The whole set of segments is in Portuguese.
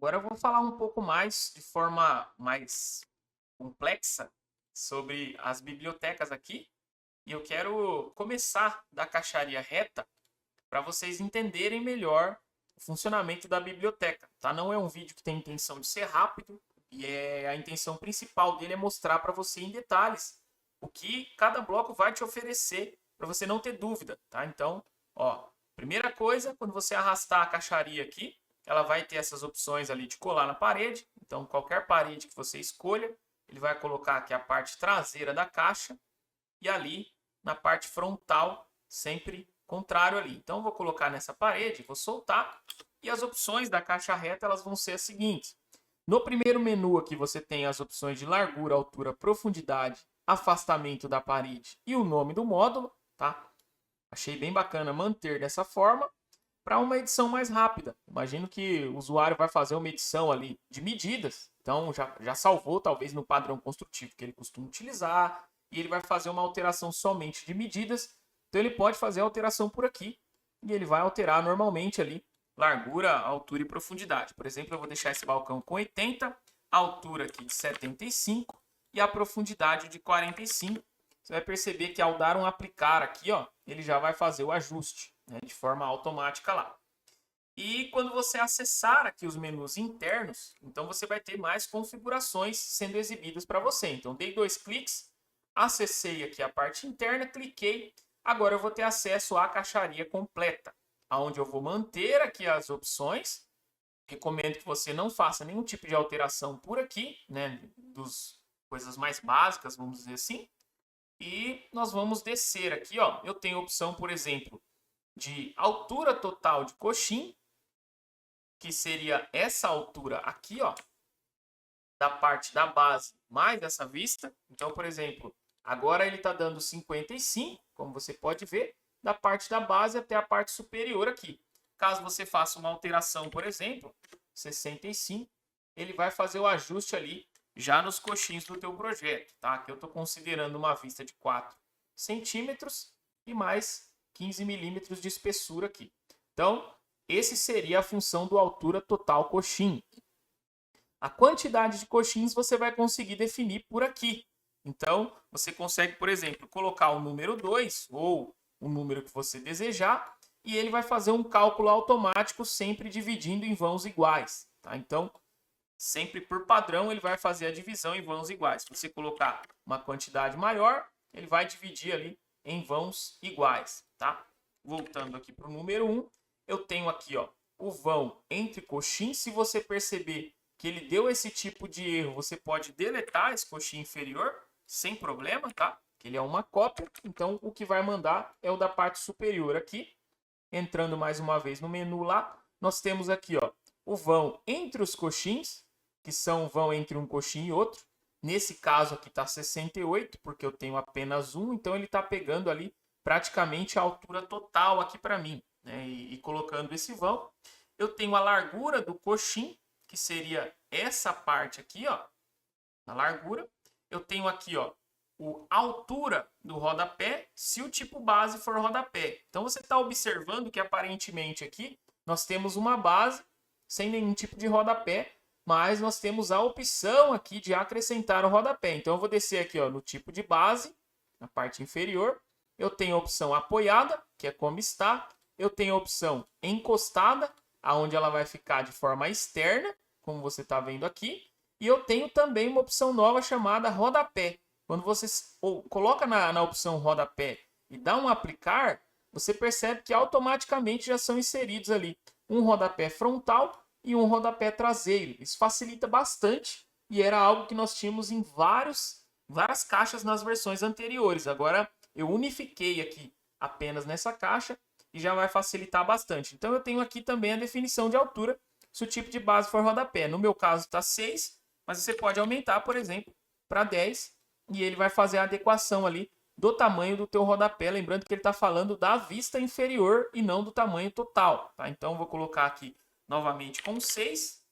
Agora eu vou falar um pouco mais, de forma mais complexa, sobre as bibliotecas aqui. E eu quero começar da caixaria reta para vocês entenderem melhor o funcionamento da biblioteca, tá? Não é um vídeo que tem intenção de ser rápido e a intenção principal dele é mostrar para você em detalhes o que cada bloco vai te oferecer para você não ter dúvida, tá? Então, ó, primeira coisa, quando você arrastar a caixaria aqui, ela vai ter essas opções ali de colar na parede. Então, qualquer parede que você escolha, ele vai colocar aqui a parte traseira da caixa e ali na parte frontal, sempre contrário ali. Então, vou colocar nessa parede, vou soltar e as opções da caixa reta elas vão ser as seguintes. No primeiro menu aqui você tem as opções de largura, altura, profundidade, afastamento da parede e o nome do módulo, tá? Achei bem bacana manter dessa forma para uma edição mais rápida. Imagino que o usuário vai fazer uma edição ali de medidas, então já salvou talvez no padrão construtivo que ele costuma utilizar, e ele vai fazer uma alteração somente de medidas, então ele pode fazer a alteração por aqui, e ele vai alterar normalmente ali largura, altura e profundidade. Por exemplo, eu vou deixar esse balcão com 80, a altura aqui de 75 e a profundidade de 45. Você vai perceber que ao dar um aplicar aqui, ó, ele já vai fazer o ajuste, né, de forma automática lá. E quando você acessar aqui os menus internos, então você vai ter mais configurações sendo exibidas para você. Então, dei 2 cliques, acessei aqui a parte interna, cliquei. Agora eu vou ter acesso à caixaria completa, onde eu vou manter aqui as opções. Recomendo que você não faça nenhum tipo de alteração por aqui, né, dos coisas mais básicas, vamos dizer assim. E nós vamos descer aqui, ó. Eu tenho a opção, por exemplo, de altura total de coxim, que seria essa altura aqui, ó, da parte da base mais essa vista. Então, por exemplo, agora ele está dando 55, como você pode ver, da parte da base até a parte superior aqui. Caso você faça uma alteração, por exemplo, 65, ele vai fazer o ajuste ali já nos coxins do teu projeto, tá? Aqui eu estou considerando uma vista de 4 centímetros e mais 15 milímetros de espessura aqui. Então, esse seria a função do altura total coxim. A quantidade de coxins você vai conseguir definir por aqui. Então, você consegue, por exemplo, colocar o número 2 ou o número que você desejar e ele vai fazer um cálculo automático sempre dividindo em vãos iguais, tá? Então, sempre por padrão ele vai fazer a divisão em vãos iguais. Se você colocar uma quantidade maior, ele vai dividir ali em vãos iguais, tá? Voltando aqui para o número 1, eu tenho aqui, ó, o vão entre coxins. Se você perceber que ele deu esse tipo de erro, você pode deletar esse coxim inferior sem problema, tá? Ele é uma cópia, então o que vai mandar é o da parte superior aqui. Entrando mais uma vez no menu lá, nós temos aqui, ó, o vão entre os coxins, que são vão entre um coxim e outro. Nesse caso aqui está 68, porque eu tenho apenas um, então ele está pegando ali praticamente a altura total aqui para mim, né? E colocando esse vão, eu tenho a largura do coxim, que seria essa parte aqui, ó, na largura. Eu tenho aqui, ó, a altura do rodapé, se o tipo base for rodapé. Então você está observando que aparentemente aqui nós temos uma base sem nenhum tipo de rodapé, mas nós temos a opção aqui de acrescentar o rodapé. Então eu vou descer aqui, ó, no tipo de base, na parte inferior. Eu tenho a opção apoiada, que é como está. Eu tenho a opção encostada, aonde ela vai ficar de forma externa, como você está vendo aqui. E eu tenho também uma opção nova chamada rodapé. Quando você coloca na opção rodapé e dá um aplicar, você percebe que automaticamente já são inseridos ali um rodapé frontal e um rodapé traseiro. Isso facilita bastante e era algo que nós tínhamos em várias caixas nas versões anteriores. Agora eu unifiquei aqui apenas nessa caixa e já vai facilitar bastante. Então eu tenho aqui também a definição de altura se o tipo de base for rodapé. No meu caso está 6, mas você pode aumentar, por exemplo, para 10 e ele vai fazer a adequação ali do tamanho do teu rodapé. Lembrando que ele está falando da vista inferior e não do tamanho total, tá? Então, vou colocar aqui novamente com 6.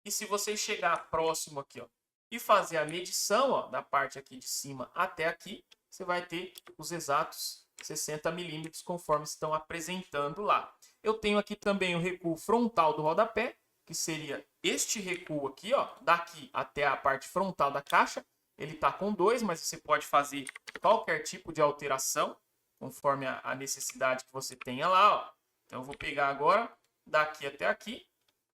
E se você chegar próximo aqui, ó, e fazer a medição, ó, da parte aqui de cima até aqui, você vai ter os exatos 60 milímetros conforme estão apresentando lá. Eu tenho aqui também o recuo frontal do rodapé, que que seria este recuo aqui, ó, daqui até a parte frontal da caixa. Ele está com 2, mas você pode fazer qualquer tipo de alteração, conforme a necessidade que você tenha lá, ó. Então, eu vou pegar agora, daqui até aqui,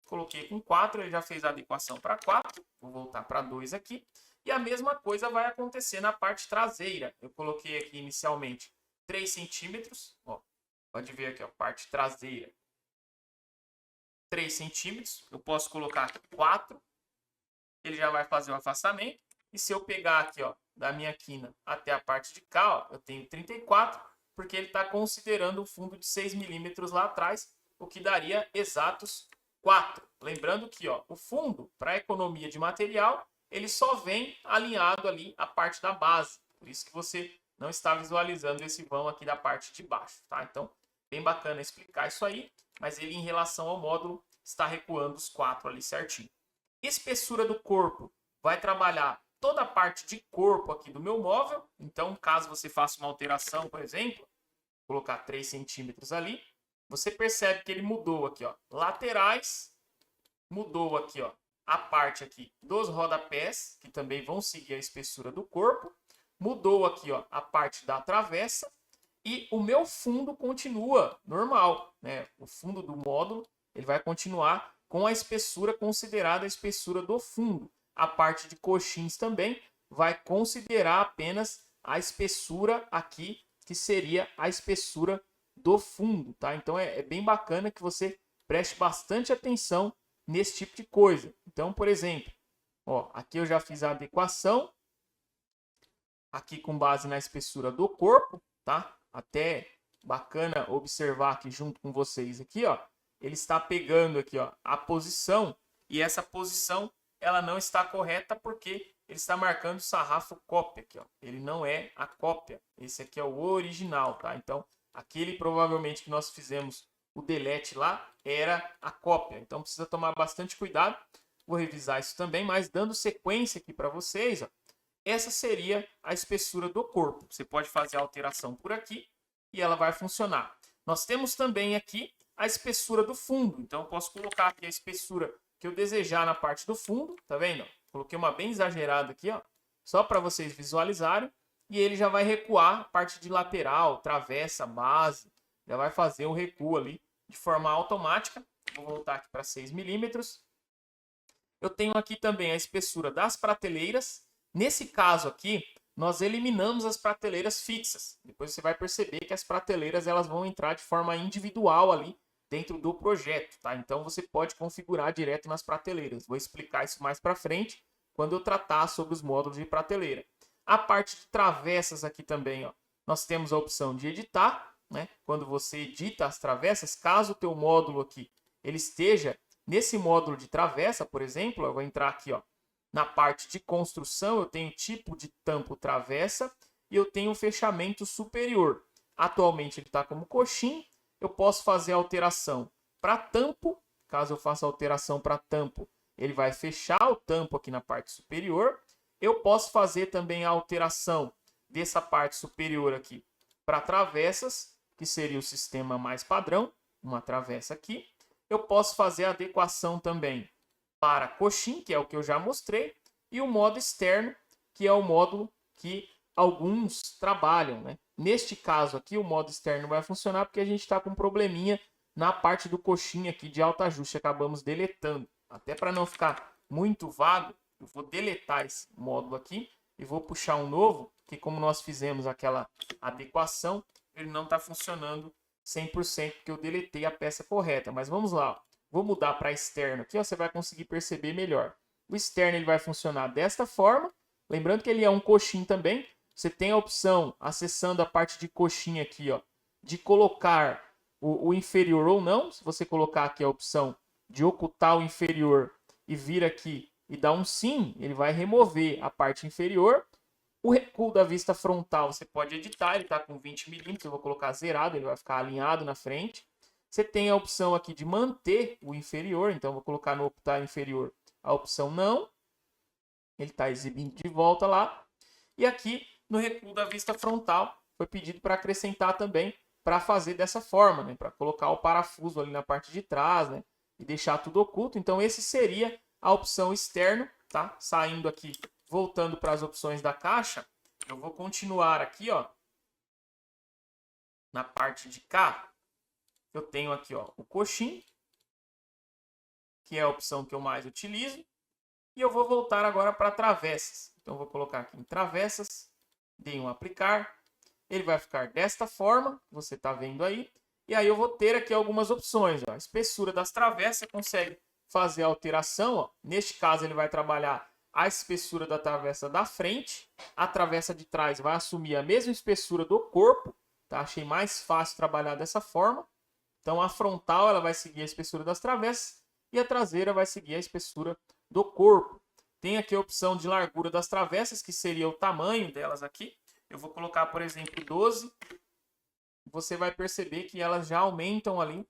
coloquei com 4, ele já fez a adequação para 4, vou voltar para 2 aqui. E a mesma coisa vai acontecer na parte traseira. Eu coloquei aqui inicialmente 3 centímetros, ó, pode ver aqui, ó, parte traseira, 3 centímetros, eu posso colocar aqui 4, ele já vai fazer o afastamento. E se eu pegar aqui, ó, da minha quina até a parte de cá, ó, eu tenho 34, porque ele está considerando um fundo de 6 milímetros lá atrás, o que daria exatos 4. Lembrando que, ó, o fundo, para economia de material, ele só vem alinhado ali a parte da base. Por isso que você não está visualizando esse vão aqui da parte de baixo, tá? Então, bem bacana explicar isso aí, mas ele em relação ao módulo está recuando os 4 ali certinho. Espessura do corpo vai trabalhar toda a parte de corpo aqui do meu móvel. Então, caso você faça uma alteração, por exemplo, colocar 3 centímetros ali, você percebe que ele mudou aqui, ó, laterais, mudou aqui, ó, a parte aqui dos rodapés, que também vão seguir a espessura do corpo, mudou aqui, ó, a parte da travessa, e o meu fundo continua normal, né? O fundo do módulo, ele vai continuar com a espessura considerada a espessura do fundo. A parte de coxins também vai considerar apenas a espessura aqui, que seria a espessura do fundo, tá? Então é bem bacana que você preste bastante atenção nesse tipo de coisa. Então, por exemplo, ó, aqui eu já fiz a adequação, aqui com base na espessura do corpo, tá? Até bacana observar aqui junto com vocês aqui, ó, ele está pegando aqui, ó, a posição, e essa posição ela não está correta porque ele está marcando o sarrafo cópia aqui, ó. Ele não é a cópia. Esse aqui é o original, tá? Então, aquele provavelmente que nós fizemos o delete lá era a cópia. Então, precisa tomar bastante cuidado. Vou revisar isso também, mas dando sequência aqui para vocês, ó, essa seria a espessura do corpo. Você pode fazer a alteração por aqui e ela vai funcionar. Nós temos também aqui a espessura do fundo. Então, eu posso colocar aqui a espessura que eu desejar na parte do fundo, tá vendo? Coloquei uma bem exagerada aqui, ó, só para vocês visualizarem, e ele já vai recuar a parte de lateral, travessa, base, já vai fazer o recuo ali de forma automática. Vou voltar aqui para 6 milímetros. Eu tenho aqui também a espessura das prateleiras. Nesse caso aqui, nós eliminamos as prateleiras fixas. Depois você vai perceber que as prateleiras elas vão entrar de forma individual ali dentro do projeto, tá? Então você pode configurar direto nas prateleiras. Vou explicar isso mais para frente quando eu tratar sobre os módulos de prateleira. A parte de travessas aqui também, ó, nós temos a opção de editar, né? Quando você edita as travessas, caso o teu módulo aqui ele esteja nesse módulo de travessa, por exemplo, eu vou entrar aqui, ó, na parte de construção, eu tenho tipo de tampo travessa e eu tenho fechamento superior. Atualmente ele está como coxim. Eu posso fazer a alteração para tampo. Caso eu faça a alteração para tampo, ele vai fechar o tampo aqui na parte superior. Eu posso fazer também a alteração dessa parte superior aqui para travessas, que seria o sistema mais padrão, uma travessa aqui. Eu posso fazer a adequação também para coxim, que é o que eu já mostrei, e o modo externo, que é o módulo que alguns trabalham, né? Neste caso aqui, o modo externo vai funcionar porque a gente está com um probleminha na parte do coxim aqui de alto ajuste. Acabamos deletando. Até para não ficar muito vago, eu vou deletar esse módulo aqui e vou puxar um novo, que como nós fizemos aquela adequação, ele não está funcionando 100% porque eu deletei a peça correta. Mas vamos lá, vou mudar para externo aqui, ó, você vai conseguir perceber melhor. O externo ele vai funcionar desta forma, lembrando que ele é um coxim também. Você tem a opção, acessando a parte de coxinha aqui, ó, de colocar o inferior ou não. Se você colocar aqui a opção de ocultar o inferior e vir aqui e dar um sim, ele vai remover a parte inferior. O recuo da vista frontal você pode editar, ele está com 20 milímetros, eu vou colocar zerado, ele vai ficar alinhado na frente. Você tem a opção aqui de manter o inferior, então eu vou colocar no ocultar inferior a opção não. Ele está exibindo de volta lá. E aqui no recuo da vista frontal foi pedido para acrescentar também para fazer dessa forma, né? Para colocar o parafuso ali na parte de trás, né? e deixar tudo oculto. Então, esse seria a opção externo, tá? Saindo aqui, voltando para as opções da caixa, eu vou continuar aqui, ó, na parte de cá. Eu tenho aqui, ó, o coxim, que é a opção que eu mais utilizo. E eu vou voltar agora para travessas. Então, eu vou colocar aqui em travessas, dei um aplicar. Ele vai ficar desta forma, você está vendo aí. E aí eu vou ter aqui algumas opções. Ó. A espessura das travessas, você consegue fazer a alteração. Ó. Neste caso, ele vai trabalhar a espessura da travessa da frente. A travessa de trás vai assumir a mesma espessura do corpo. Tá? Achei mais fácil trabalhar dessa forma. Então, a frontal ela vai seguir a espessura das travessas e a traseira vai seguir a espessura do corpo. Tem aqui a opção de largura das travessas, que seria o tamanho delas aqui. Eu vou colocar, por exemplo, 12. Você vai perceber que elas já aumentam ali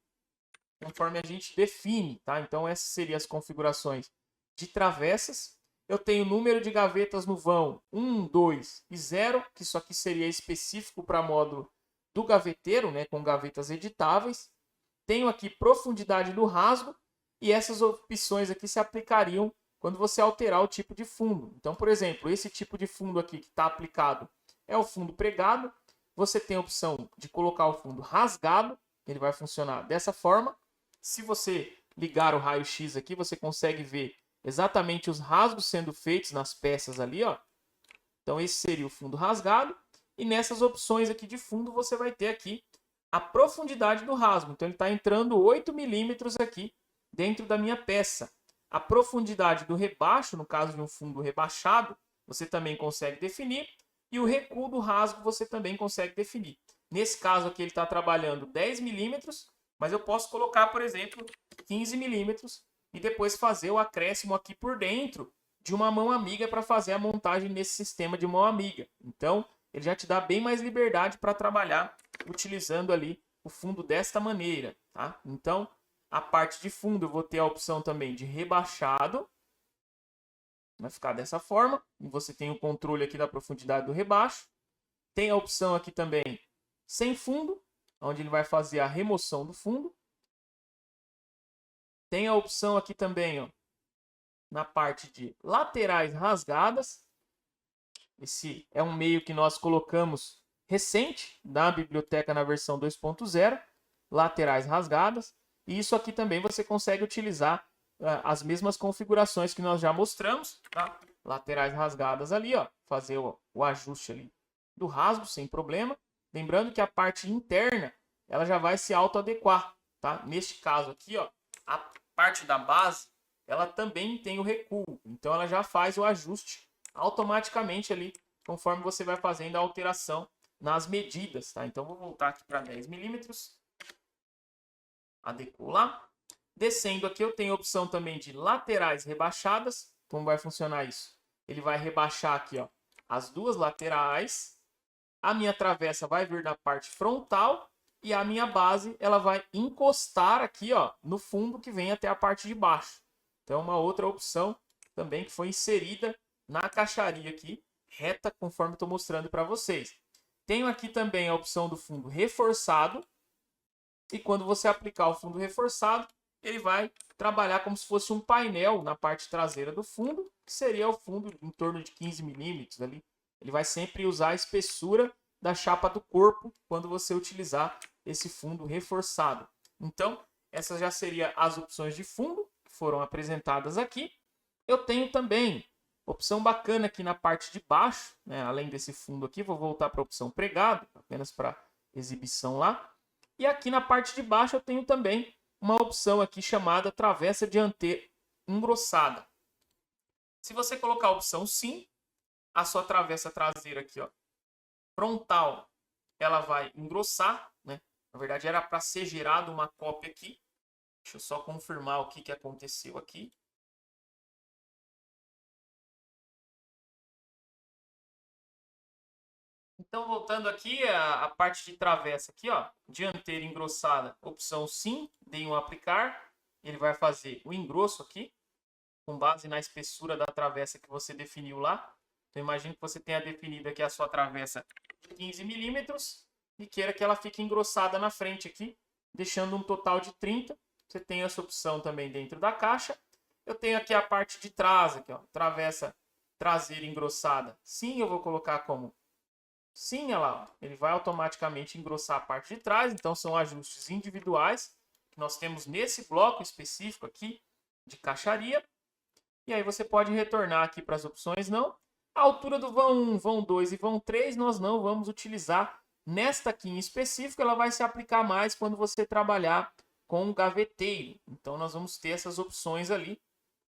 conforme a gente define, tá? Então, essas seriam as configurações de travessas. Eu tenho número de gavetas no vão 1, 2 e 0, que isso aqui seria específico para módulo do gaveteiro, né, com gavetas editáveis. Tenho aqui profundidade do rasgo e essas opções aqui se aplicariam quando você alterar o tipo de fundo. Então, por exemplo, esse tipo de fundo aqui que está aplicado é o fundo pregado. Você tem a opção de colocar o fundo rasgado, ele vai funcionar dessa forma. Se você ligar o raio-x aqui, você consegue ver exatamente os rasgos sendo feitos nas peças ali, ó. Então, esse seria o fundo rasgado. E nessas opções aqui de fundo, você vai ter aqui a profundidade do rasgo. Então, ele está entrando 8 milímetros aqui dentro da minha peça. A profundidade do rebaixo, no caso de um fundo rebaixado, você também consegue definir. E o recuo do rasgo você também consegue definir. Nesse caso aqui ele está trabalhando 10 milímetros, mas eu posso colocar, por exemplo, 15 milímetros e depois fazer o acréscimo aqui por dentro de uma mão amiga para fazer a montagem nesse sistema de mão amiga. Então, ele já te dá bem mais liberdade para trabalhar utilizando ali o fundo desta maneira, tá? Então, a parte de fundo eu vou ter a opção também de rebaixado. Vai ficar dessa forma. E você tem o controle aqui da profundidade do rebaixo. Tem a opção aqui também sem fundo, onde ele vai fazer a remoção do fundo. Tem a opção aqui também, ó, na parte de laterais rasgadas. Esse é um meio que nós colocamos recente na biblioteca na versão 2.0, laterais rasgadas. E isso aqui também você consegue utilizar as mesmas configurações que nós já mostramos, tá? Laterais rasgadas ali, ó, fazer o ajuste ali do rasgo sem problema. Lembrando que a parte interna ela já vai se autoadequar, tá? Neste caso aqui, ó, a parte da base ela também tem o recuo, então ela já faz o ajuste automaticamente ali, conforme você vai fazendo a alteração nas medidas, tá? Então, vou voltar aqui para 10 milímetros. Adequou lá. Descendo aqui, eu tenho a opção também de laterais rebaixadas. Como vai funcionar isso? Ele vai rebaixar aqui, ó, as duas laterais. A minha travessa vai vir na parte frontal e a minha base ela vai encostar aqui, ó, no fundo que vem até a parte de baixo. Então, uma outra opção também que foi inserida na caixaria aqui, reta, conforme estou mostrando para vocês. Tenho aqui também a opção do fundo reforçado. E quando você aplicar o fundo reforçado, ele vai trabalhar como se fosse um painel na parte traseira do fundo, que seria o fundo em torno de 15 milímetros ali. Ele vai sempre usar a espessura da chapa do corpo quando você utilizar esse fundo reforçado. Então, essas já seriam as opções de fundo que foram apresentadas aqui. Eu tenho também opção bacana aqui na parte de baixo, né? Além desse fundo aqui, vou voltar para a opção pregado, apenas para exibição lá. E aqui na parte de baixo eu tenho também uma opção aqui chamada travessa dianteira engrossada. Se você colocar a opção sim, a sua travessa traseira aqui, ó, frontal, ela vai engrossar, né? Na verdade era para ser gerado uma cópia aqui. Deixa eu só confirmar o que aconteceu aqui. Então, voltando aqui, a parte de travessa aqui, ó, dianteira engrossada, opção sim, dei um aplicar, ele vai fazer o engrosso aqui, com base na espessura da travessa que você definiu lá. Então, imagine que você tenha definido aqui a sua travessa de 15 milímetros e queira que ela fique engrossada na frente aqui, deixando um total de 30. você tem essa opção também dentro da caixa. Eu tenho aqui a parte de trás, aqui, ó, travessa traseira engrossada. Sim, eu vou colocar como sim, olha lá, ele vai automaticamente engrossar a parte de trás. Então são ajustes individuais que nós temos nesse bloco específico aqui de caixaria. E aí você pode retornar aqui para as opções não. A altura do vão 1, vão 2 e vão 3 nós não vamos utilizar. Nesta aqui em específico, ela vai se aplicar mais quando você trabalhar com um gaveteiro. Então nós vamos ter essas opções ali.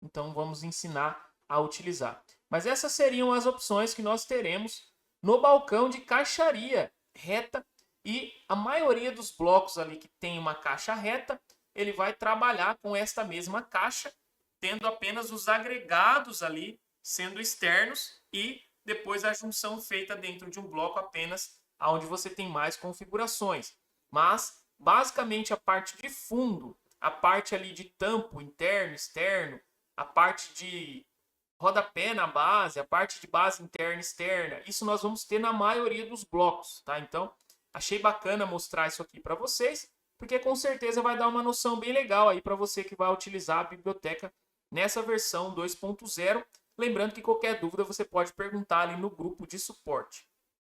Então vamos ensinar a utilizar. Mas essas seriam as opções que nós teremos no balcão de caixaria reta. E a maioria dos blocos ali que tem uma caixa reta, ele vai trabalhar com esta mesma caixa, tendo apenas os agregados ali sendo externos e depois a junção feita dentro de um bloco apenas onde você tem mais configurações. Mas basicamente a parte de fundo, a parte ali de tampo interno, externo, a parte de rodapé na base, a parte de base interna e externa, isso nós vamos ter na maioria dos blocos, tá? Então, achei bacana mostrar isso aqui para vocês, porque com certeza vai dar uma noção bem legal aí para você que vai utilizar a biblioteca nessa versão 2.0. Lembrando que qualquer dúvida você pode perguntar ali no grupo de suporte.